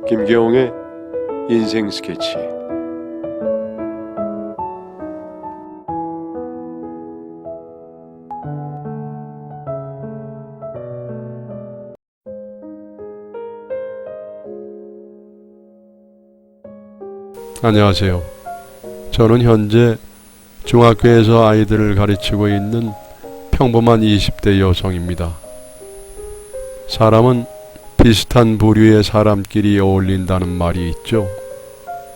김계홍의 인생 스케치. 안녕하세요. 저는 현재 중학교에서 아이들을 가르치고 있는 평범한 20대 여성입니다. 사람은 비슷한 부류의 사람끼리 어울린다는 말이 있죠.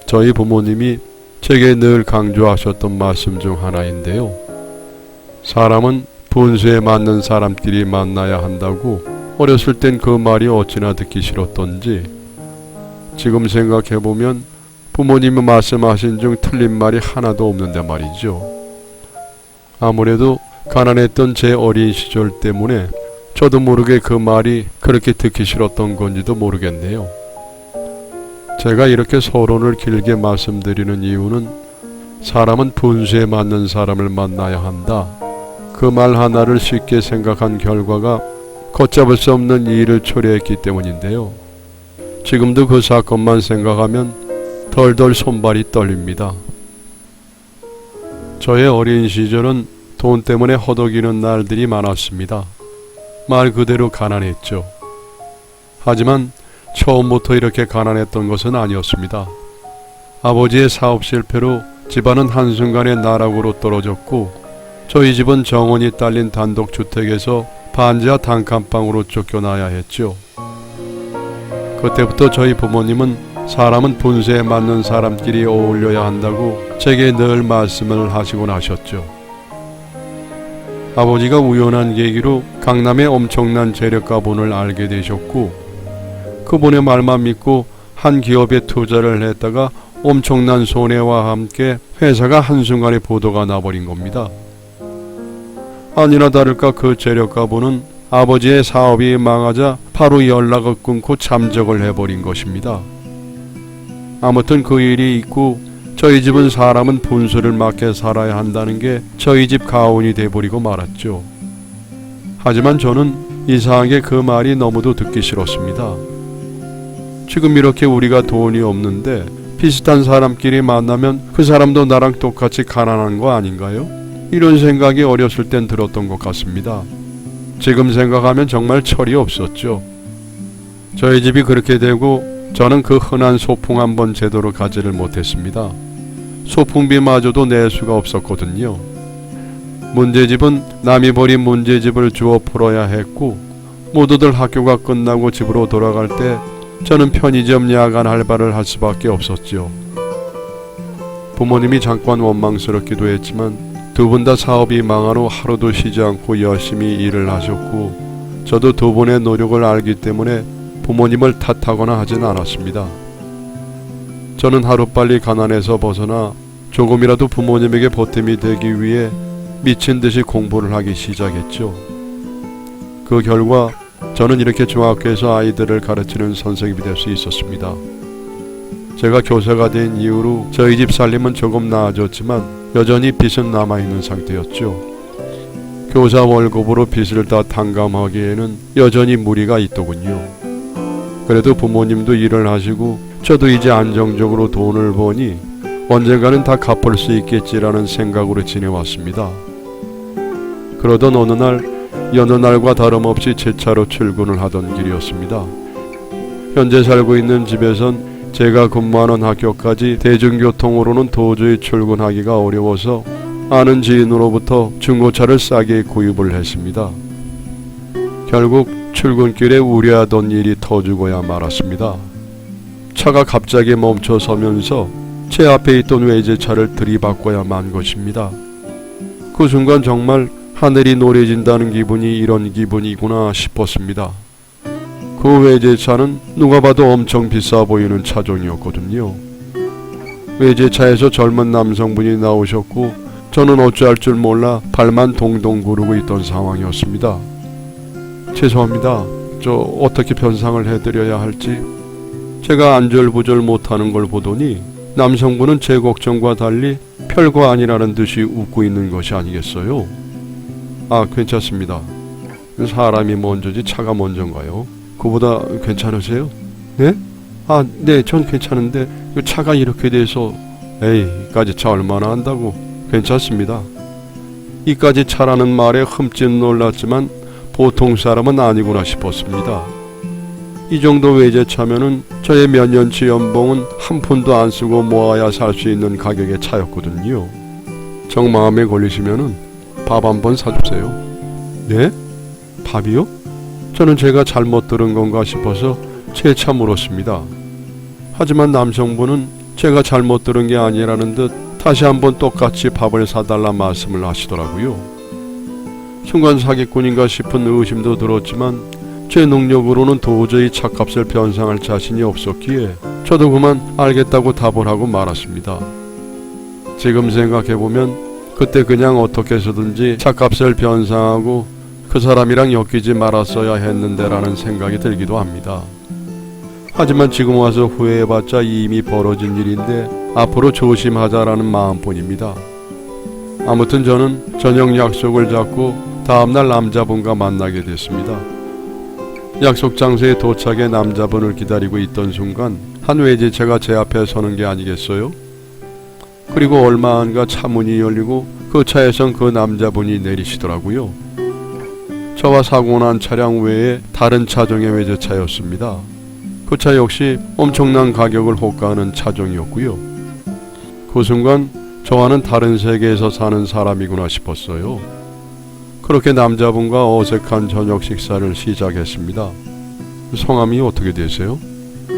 저희 부모님이 제게 늘 강조하셨던 말씀 중 하나인데요. 사람은 분수에 맞는 사람끼리 만나야 한다고 어렸을 땐 그 말이 어찌나 듣기 싫었던지 지금 생각해보면 부모님이 말씀하신 중 틀린 말이 하나도 없는데 말이죠. 아무래도 가난했던 제 어린 시절 때문에 저도 모르게 그 말이 그렇게 듣기 싫었던 건지도 모르겠네요. 제가 이렇게 서론을 길게 말씀드리는 이유는 사람은 분수에 맞는 사람을 만나야 한다. 그 말 하나를 쉽게 생각한 결과가 걷잡을 수 없는 일을 초래했기 때문인데요. 지금도 그 사건만 생각하면 덜덜 손발이 떨립니다. 저의 어린 시절은 돈 때문에 허덕이는 날들이 많았습니다. 말 그대로 가난했죠. 하지만 처음부터 이렇게 가난했던 것은 아니었습니다. 아버지의 사업 실패로 집안은 한순간에 나락으로 떨어졌고 저희 집은 정원이 딸린 단독주택에서 반지하 단칸방으로 쫓겨나야 했죠. 그때부터 저희 부모님은 사람은 분수에 맞는 사람끼리 어울려야 한다고 제게 늘 말씀을 하시곤 하셨죠. 아버지가 우연한 계기로 강남의 엄청난 재력가분을 알게 되셨고 그분의 말만 믿고 한 기업에 투자를 했다가 엄청난 손해와 함께 회사가 한순간에 보도가 나버린 겁니다. 아니나 다를까 그 재력가분은 아버지의 사업이 망하자 바로 연락을 끊고 잠적을 해버린 것입니다. 아무튼 그 일이 있고 저희 집은 사람은 분수를 맞게 살아야 한다는 게 저희 집 가훈이 돼버리고 말았죠. 하지만 저는 이상하게 그 말이 너무도 듣기 싫었습니다. 지금 이렇게 우리가 돈이 없는데 비슷한 사람끼리 만나면 그 사람도 나랑 똑같이 가난한 거 아닌가요? 이런 생각이 어렸을 땐 들었던 것 같습니다. 지금 생각하면 정말 철이 없었죠. 저희 집이 그렇게 되고 저는 그 흔한 소풍 한번 제대로 가지를 못했습니다. 소풍비마저도 낼 수가 없었거든요. 문제집은 남이 버린 문제집을 주워 풀어야 했고 모두들 학교가 끝나고 집으로 돌아갈 때 저는 편의점 야간 알바를 할 수밖에 없었죠. 부모님이 잠깐 원망스럽기도 했지만 두 분 다 사업이 망한 후 하루도 쉬지 않고 열심히 일을 하셨고 저도 두 분의 노력을 알기 때문에 부모님을 탓하거나 하진 않았습니다. 저는 하루빨리 가난에서 벗어나 조금이라도 부모님에게 보탬이 되기 위해 미친 듯이 공부를 하기 시작했죠. 그 결과 저는 이렇게 중학교에서 아이들을 가르치는 선생님이 될 수 있었습니다. 제가 교사가 된 이후로 저희 집 살림은 조금 나아졌지만 여전히 빚은 남아있는 상태였죠. 교사 월급으로 빚을 다 탕감하기에는 여전히 무리가 있더군요. 그래도 부모님도 일을 하시고 저도 이제 안정적으로 돈을 버니 언젠가는 다 갚을 수 있겠지라는 생각으로 지내왔습니다. 그러던 어느 날 여느 날과 다름없이 제 차로 출근을 하던 길이었습니다. 현재 살고 있는 집에선 제가 근무하는 학교까지 대중교통으로는 도저히 출근하기가 어려워서 아는 지인으로부터 중고차를 싸게 구입을 했습니다. 결국 출근길에 우려하던 일이 터지고야 말았습니다. 차가 갑자기 멈춰서면서 제 앞에 있던 외제차를 들이받고야 만 것입니다. 그 순간 정말 하늘이 노래진다는 기분이 이런 기분이구나 싶었습니다. 그 외제차는 누가 봐도 엄청 비싸 보이는 차종이었거든요. 외제차에서 젊은 남성분이 나오셨고 저는 어찌할 줄 몰라 발만 동동 구르고 있던 상황이었습니다. 죄송합니다. 저 어떻게 변상을 해드려야 할지. 제가 안절부절 못하는 걸 보더니 남성분은 제 걱정과 달리 별거 아니라는 듯이 웃고 있는 것이 아니겠어요? 아, 괜찮습니다. 사람이 먼저지 차가 먼저인가요? 그보다 괜찮으세요? 네? 아, 네, 전 괜찮은데 차가 이렇게 돼서. 에이, 이까지 차 얼마나 한다고. 괜찮습니다. 이까지 차라는 말에 흠칫 놀랐지만 보통 사람은 아니구나 싶었습니다. 이 정도 외제차면은 저의 몇 년치 연봉은 한 푼도 안 쓰고 모아야 살 수 있는 가격의 차였거든요. 정 마음에 걸리시면은 밥 한번 사주세요. 네? 밥이요? 저는 제가 잘못 들은 건가 싶어서 재차 물었습니다. 하지만 남성분은 제가 잘못 들은 게 아니라는 듯 다시 한번 똑같이 밥을 사달라 말씀을 하시더라고요. 순간 사기꾼인가 싶은 의심도 들었지만 제 능력으로는 도저히 차값을 변상할 자신이 없었기에 저도 그만 알겠다고 답을 하고 말았습니다. 지금 생각해보면 그때 그냥 어떻게 해서든지 차값을 변상하고 그 사람이랑 엮이지 말았어야 했는데 라는 생각이 들기도 합니다. 하지만 지금 와서 후회해봤자 이미 벌어진 일인데 앞으로 조심하자라는 마음뿐입니다. 아무튼 저는 저녁 약속을 잡고 다음날 남자분과 만나게 됐습니다. 약속 장소에 도착해 남자분을 기다리고 있던 순간 한 외제차가 제 앞에 서는 게 아니겠어요? 그리고 얼마 안가 차 문이 열리고 그 차에선 그 남자분이 내리시더라고요. 저와 사고 난 차량 외에 다른 차종의 외제차였습니다. 그 차 역시 엄청난 가격을 호가하는 차종이었고요. 그 순간 저와는 다른 세계에서 사는 사람이구나 싶었어요. 그렇게 남자분과 어색한 저녁 식사를 시작했습니다. 성함이 어떻게 되세요?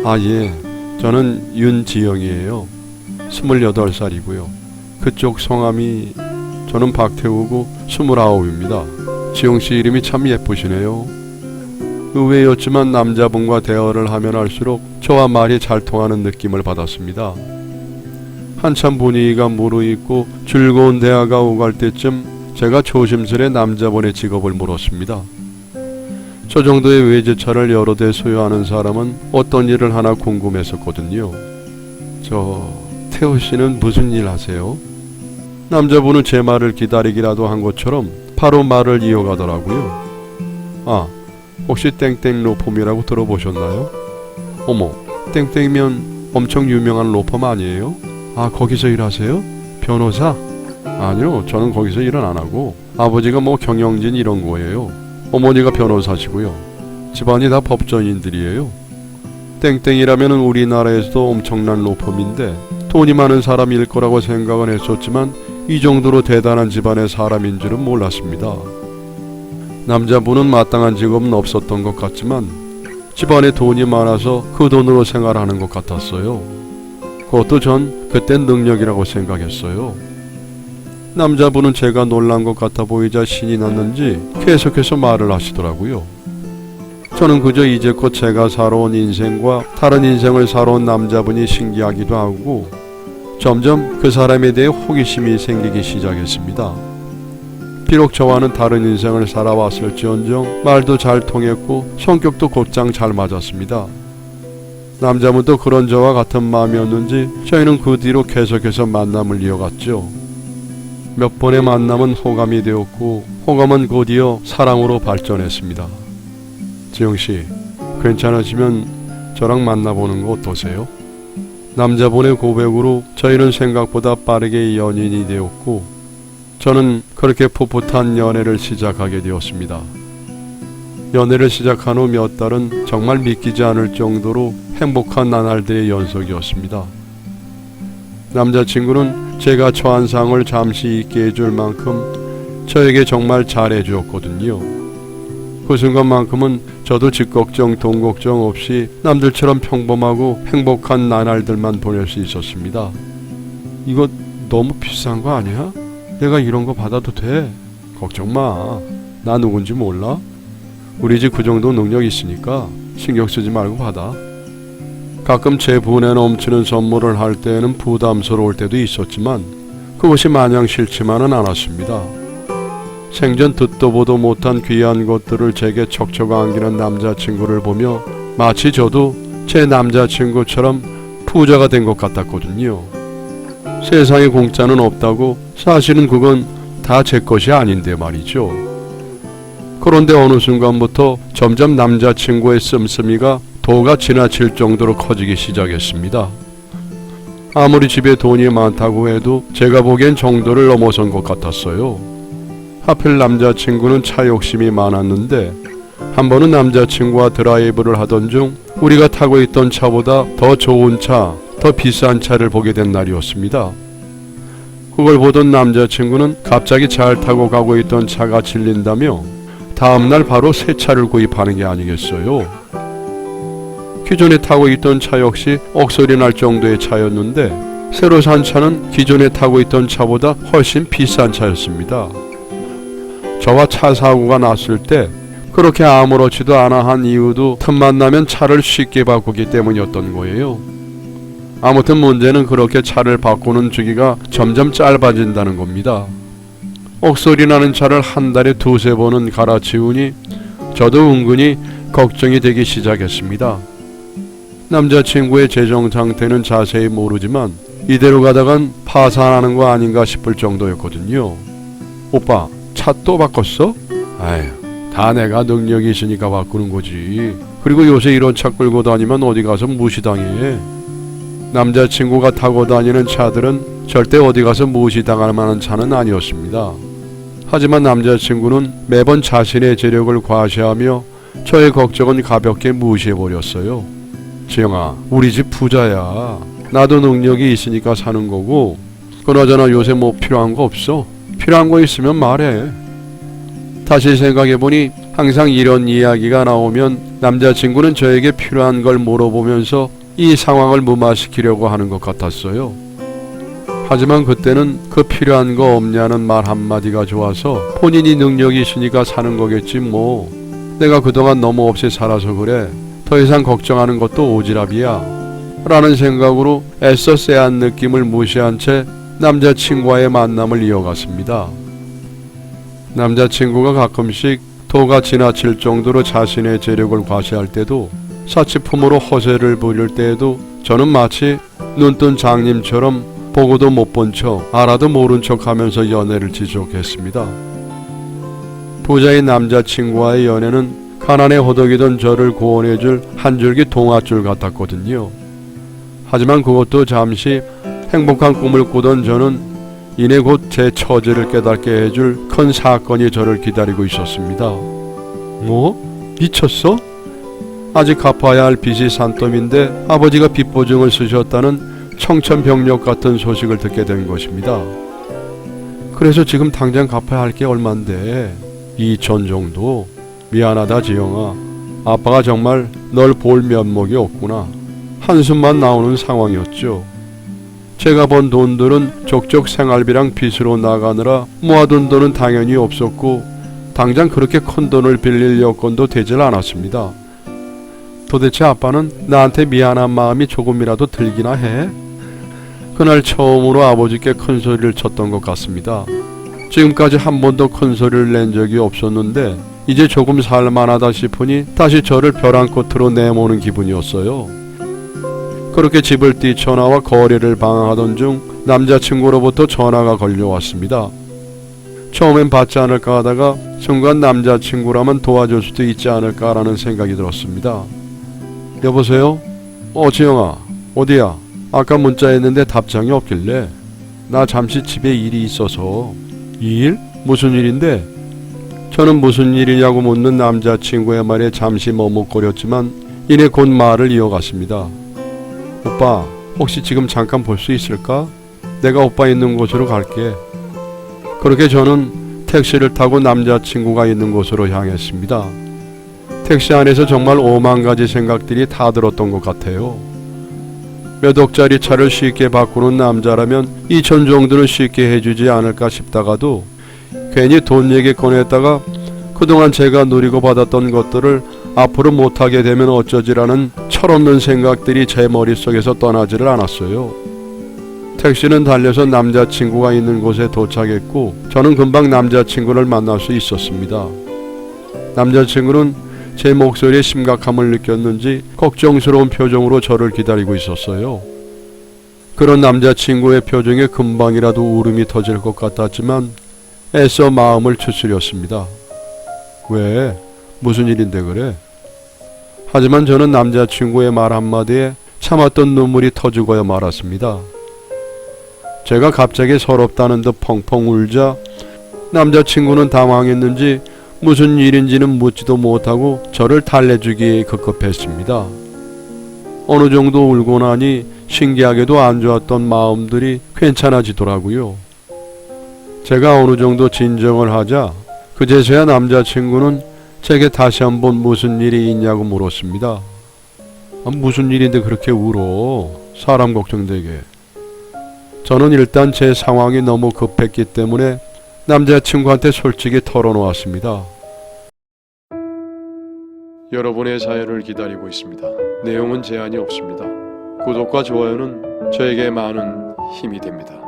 아, 예. 저는 윤지영이에요. 28살이고요. 그쪽 성함이 저는 박태우고 29입니다. 지영씨 이름이 참 예쁘시네요. 의외였지만 남자분과 대화를 하면 할수록 저와 말이 잘 통하는 느낌을 받았습니다. 한참 분위기가 무르익고 즐거운 대화가 오갈 때쯤 제가 조심스레 남자분의 직업을 물었습니다. 저 정도의 외제차를 여러 대 소유하는 사람은 어떤 일을 하나 궁금했었거든요. 저 태우 씨는 무슨 일 하세요? 남자분은 제 말을 기다리기라도 한 것처럼 바로 말을 이어가더라고요. 아, 혹시 땡땡 로펌이라고 들어보셨나요? 어머, 땡땡이면 엄청 유명한 로펌 아니에요? 아, 거기서 일하세요? 변호사? 아니요, 저는 거기서 일은 안 하고 아버지가 뭐 경영진 이런 거예요. 어머니가 변호사시고요. 집안이 다 법조인들이에요. 땡땡이라면 우리나라에서도 엄청난 로펌인데 돈이 많은 사람일 거라고 생각은 했었지만 이 정도로 대단한 집안의 사람인 줄은 몰랐습니다. 남자분은 마땅한 직업은 없었던 것 같지만 집안에 돈이 많아서 그 돈으로 생활하는 것 같았어요. 그것도 전 그땐 능력이라고 생각했어요. 남자분은 제가 놀란 것 같아 보이자 신이 났는지 계속해서 말을 하시더라고요. 저는 그저 이제껏 제가 살아온 인생과 다른 인생을 살아온 남자분이 신기하기도 하고 점점 그 사람에 대해 호기심이 생기기 시작했습니다. 비록 저와는 다른 인생을 살아왔을지언정 말도 잘 통했고 성격도 곧장 잘 맞았습니다. 남자분도 그런 저와 같은 마음이었는지 저희는 그 뒤로 계속해서 만남을 이어갔죠. 몇 번의 만남은 호감이 되었고 호감은 곧이어 사랑으로 발전했습니다. 지영씨, 괜찮으시면 저랑 만나보는 거 어떠세요? 남자분의 고백으로 저희는 생각보다 빠르게 연인이 되었고 저는 그렇게 풋풋한 연애를 시작하게 되었습니다. 연애를 시작한 후 몇 달은 정말 믿기지 않을 정도로 행복한 나날들의 연속이었습니다. 남자친구는 제가 처한 상을 잠시 잊게 해줄 만큼 저에게 정말 잘해 주었거든요. 그 순간만큼은 저도 집 걱정 돈 걱정 없이 남들처럼 평범하고 행복한 나날들만 보낼 수 있었습니다. 이거 너무 비싼 거 아니야? 내가 이런 거 받아도 돼. 걱정 마. 나 누군지 몰라? 우리 집 그 정도 능력 있으니까 신경 쓰지 말고 받아. 가끔 제 분에 넘치는 선물을 할 때에는 부담스러울 때도 있었지만 그것이 마냥 싫지만은 않았습니다. 생전 듣도 보도 못한 귀한 것들을 제게 척척 안기는 남자친구를 보며 마치 저도 제 남자친구처럼 부자가 된 것 같았거든요. 세상에 공짜는 없다고 사실은 그건 다 제 것이 아닌데 말이죠. 그런데 어느 순간부터 점점 남자친구의 씀씀이가 도가 지나칠 정도로 커지기 시작했습니다. 아무리 집에 돈이 많다고 해도 제가 보기엔 정도를 넘어선 것 같았어요. 하필 남자친구는 차 욕심이 많았는데 한 번은 남자친구와 드라이브를 하던 중 우리가 타고 있던 차보다 더 좋은 차, 더 비싼 차를 보게 된 날이었습니다. 그걸 보던 남자친구는 갑자기 잘 타고 가고 있던 차가 질린다며 다음날 바로 새 차를 구입하는 게 아니겠어요. 기존에 타고 있던 차 역시 억소리 날 정도의 차였는데 새로 산 차는 기존에 타고 있던 차보다 훨씬 비싼 차였습니다. 저와 차 사고가 났을 때 그렇게 아무렇지도 않아 한 이유도 틈만 나면 차를 쉽게 바꾸기 때문이었던 거예요. 아무튼 문제는 그렇게 차를 바꾸는 주기가 점점 짧아진다는 겁니다. 억소리 나는 차를 한 달에 두세 번은 갈아치우니 저도 은근히 걱정이 되기 시작했습니다. 남자친구의 재정 상태는 자세히 모르지만 이대로 가다간 파산하는 거 아닌가 싶을 정도였거든요. 오빠, 차 또 바꿨어? 아휴, 다 내가 능력이 있으니까 바꾸는 거지. 그리고 요새 이런 차 끌고 다니면 어디 가서 무시당해. 남자친구가 타고 다니는 차들은 절대 어디 가서 무시당할 만한 차는 아니었습니다. 하지만 남자친구는 매번 자신의 재력을 과시하며 저의 걱정은 가볍게 무시해버렸어요. 지영아, 우리 집 부자야. 나도 능력이 있으니까 사는 거고. 그나저나 요새 뭐 필요한 거 없어? 필요한 거 있으면 말해. 다시 생각해보니 항상 이런 이야기가 나오면 남자친구는 저에게 필요한 걸 물어보면서 이 상황을 무마시키려고 하는 것 같았어요. 하지만 그때는 그 필요한 거 없냐는 말 한마디가 좋아서 본인이 능력이 있으니까 사는 거겠지 뭐. 내가 그동안 너무 없이 살아서 그래. 더 이상 걱정하는 것도 오지랖이야. 라는 생각으로 애써 쎄한 느낌을 무시한 채 남자친구와의 만남을 이어갔습니다. 남자친구가 가끔씩 도가 지나칠 정도로 자신의 재력을 과시할 때도 사치품으로 허세를 부릴 때에도 저는 마치 눈뜬 장님처럼 보고도 못 본 척 알아도 모른 척 하면서 연애를 지속했습니다. 부자인 남자친구와의 연애는 가난에 허덕이던 저를 구원해줄 한 줄기 동아줄 같았거든요. 하지만 그것도 잠시 행복한 꿈을 꾸던 저는 이내 곧 제 처지를 깨닫게 해줄 큰 사건이 저를 기다리고 있었습니다. 뭐? 미쳤어? 아직 갚아야 할 빚이 산더미인데 아버지가 빚 보증을 쓰셨다는 청천벽력 같은 소식을 듣게 된 것입니다. 그래서 지금 당장 갚아야 할 게 얼만데 2천 정도? 미안하다 지영아. 아빠가 정말 널 볼 면목이 없구나. 한숨만 나오는 상황이었죠. 제가 번 돈들은 족족 생활비랑 빚으로 나가느라 모아둔 돈은 당연히 없었고 당장 그렇게 큰 돈을 빌릴 여건도 되질 않았습니다. 도대체 아빠는 나한테 미안한 마음이 조금이라도 들기나 해? 그날 처음으로 아버지께 큰 소리를 쳤던 것 같습니다. 지금까지 한 번도 큰 소리를 낸 적이 없었는데 이제 조금 살만하다 싶으니 다시 저를 벼랑 끝으로 내모는 기분이었어요. 그렇게 집을 뛰쳐나와 거리를 방황하던 중 남자친구로부터 전화가 걸려왔습니다. 처음엔 받지 않을까 하다가 순간 남자친구라면 도와줄 수도 있지 않을까라는 생각이 들었습니다. 여보세요? 지영아, 어디야? 아까 문자했는데 답장이 없길래. 나 잠시 집에 일이 있어서. 일? 무슨 일인데? 저는 무슨 일이냐고 묻는 남자친구의 말에 잠시 머뭇거렸지만 이내 곧 말을 이어갔습니다. 오빠, 혹시 지금 잠깐 볼 수 있을까? 내가 오빠 있는 곳으로 갈게. 그렇게 저는 택시를 타고 남자친구가 있는 곳으로 향했습니다. 택시 안에서 정말 오만 가지 생각들이 다 들었던 것 같아요. 몇 억짜리 차를 쉽게 바꾸는 남자라면 2천 정도는 쉽게 해주지 않을까 싶다가도 괜히 돈 얘기 꺼냈다가 그동안 제가 누리고 받았던 것들을 앞으로 못하게 되면 어쩌지라는 철없는 생각들이 제 머릿속에서 떠나지를 않았어요. 택시는 달려서 남자친구가 있는 곳에 도착했고 저는 금방 남자친구를 만날 수 있었습니다. 남자친구는 제 목소리에 심각함을 느꼈는지 걱정스러운 표정으로 저를 기다리고 있었어요. 그런 남자친구의 표정에 금방이라도 울음이 터질 것 같았지만 애써 마음을 추스렸습니다. 왜? 무슨 일인데 그래? 하지만 저는 남자친구의 말 한마디에 참았던 눈물이 터지고야 말았습니다. 제가 갑자기 서럽다는 듯 펑펑 울자 남자친구는 당황했는지 무슨 일인지는 묻지도 못하고 저를 달래주기에 급급했습니다. 어느 정도 울고 나니 신기하게도 안 좋았던 마음들이 괜찮아지더라고요. 제가 어느 정도 진정을 하자 그제서야 남자친구는 제게 다시 한번 무슨 일이 있냐고 물었습니다. 무슨 일인데 그렇게 울어? 사람 걱정되게. 저는 일단 제 상황이 너무 급했기 때문에 남자친구한테 솔직히 털어놓았습니다. 여러분의 사연을 기다리고 있습니다. 내용은 제한이 없습니다. 구독과 좋아요는 저에게 많은 힘이 됩니다.